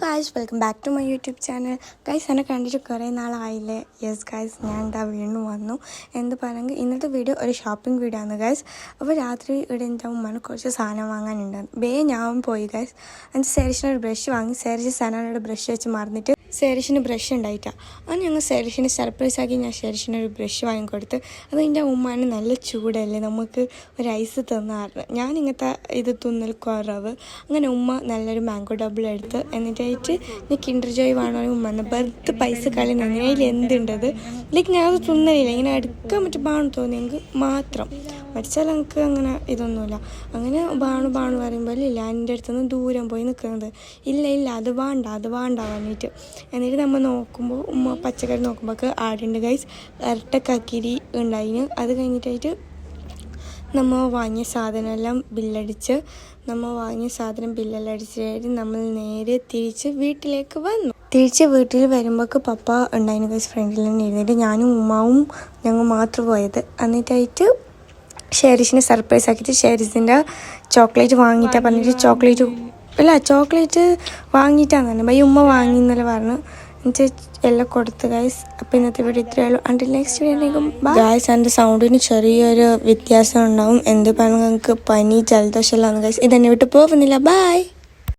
Guys, welcome back to my YouTube channel. Guys, എന്നെ കണ്ടിട്ട് കുറേ നാളായില്ലേ? യെസ് ഗൈസ്, ഞാൻ എന്താ വീണ്ടും വന്നു. എന്ത് പറയുക, ഇന്നത്തെ വീഡിയോ ഒരു ഷോപ്പിംഗ് വീഡിയോ ആണ് ഗൈസ്. അപ്പോൾ രാത്രി ഇവിടെ എൻ്റെ ഉമ്മന് കുറച്ച് സാധനം വാങ്ങാനുണ്ടായിരുന്നു. ഞാൻ പോയി ഗൈസ്. എന്നിട്ട് സേരിഷിനൊരു ബ്രഷ് വാങ്ങി. സേരിഷ് സനാനോട് ബ്രഷ് വെച്ച് മറന്നിട്ട് സേരിഷിന് ബ്രഷ് ഉണ്ടായിട്ടാണ്. അത് ഞങ്ങൾ സേരിഷിന് സർപ്രൈസ് ആക്കി ഞാൻ സേരിഷിനൊരു ബ്രഷ് വാങ്ങിക്കൊടുത്ത്. അത് എൻ്റെ ഉമ്മാന് നല്ല ചൂടല്ലേ, നമുക്ക് ഒരു ഐസ് തന്നായിരുന്നു. ഞാൻ ഇങ്ങനത്തെ ഇത് തിന്നൽ കുറവ്. അങ്ങനെ ഉമ്മ നല്ലൊരു മാംഗോ ഡബിൾ എടുത്ത് എന്നിട്ടായിട്ട് ഞാൻ കിൻഡർ ജോയ് വേണമെങ്കിൽ ഉമ്മ ബർത്ത് പൈസ കളി നന്ദി അതിൽ എന്തുണ്ടത് ലൈക്ക് ഞാനത് തിന്നലില്ല. ഇങ്ങനെ എടുക്കാൻ പറ്റും ബാണു തോന്നിയെങ്കിൽ മാത്രം മരിച്ചാൽ എനിക്ക് അങ്ങനെ ഇതൊന്നുമില്ല. അങ്ങനെ ബാണു പറയുമ്പോൾ ഇല്ല എൻ്റെ അടുത്തുനിന്ന് ദൂരം പോയി നിൽക്കുന്നത്. ഇല്ല അത് വേണ്ട പറഞ്ഞിട്ട്. എന്നിട്ട് നമ്മൾ നോക്കുമ്പോൾ ഉമ്മ പച്ചക്കറി നോക്കുമ്പോൾ ആടുണ്ട് ഗൈസ്. ഇരട്ടക്കക്കിരി ഉണ്ടായിന്. അത് കഴിഞ്ഞിട്ടായിട്ട് നമ്മൾ വാങ്ങിയ സാധനമെല്ലാം ബില്ലടിച്ച് നമ്മൾ നേരെ തിരിച്ച് വീട്ടിലേക്ക് വന്നു. വീട്ടിൽ വരുമ്പോൾ പപ്പ ഉണ്ടായിരുന്നു ഗൈസ്. ഫ്രണ്ടിൽ തന്നെ ഇരുന്നിട്ട് ഞാനും ഉമ്മാവും ഞങ്ങൾ മാത്രം പോയത്. എന്നിട്ടായിട്ട് ഷെരീഷിനെ സർപ്രൈസ് ആക്കിയിട്ട് ഷെരീസിൻ്റെ ചോക്ലേറ്റ് വാങ്ങിയിട്ടാണ് പറഞ്ഞിട്ട് ചോക്ലേറ്റ് വാങ്ങിയിട്ടാന്ന് തന്നെ ബൈ ഉമ്മ വാങ്ങി എന്നല്ല പറഞ്ഞു. എന്നിട്ട് എല്ലാം കൊടുത്ത് ഗൈസ്. അപ്പോൾ ഇന്നത്തെ വീഡിയോ ഇത്രയേ ഉള്ളൂ. Until next video guys. എൻ്റെ സൗണ്ടിന് ചെറിയൊരു വ്യത്യാസം ഉണ്ടാവും. എന്ത് പറഞ്ഞാൽ നിങ്ങൾക്ക് പനി ജലദോഷം എല്ലാം ഗൈസ്. ഇതെന്നെ വിട്ട് പോകുന്നില്ല. ബൈ.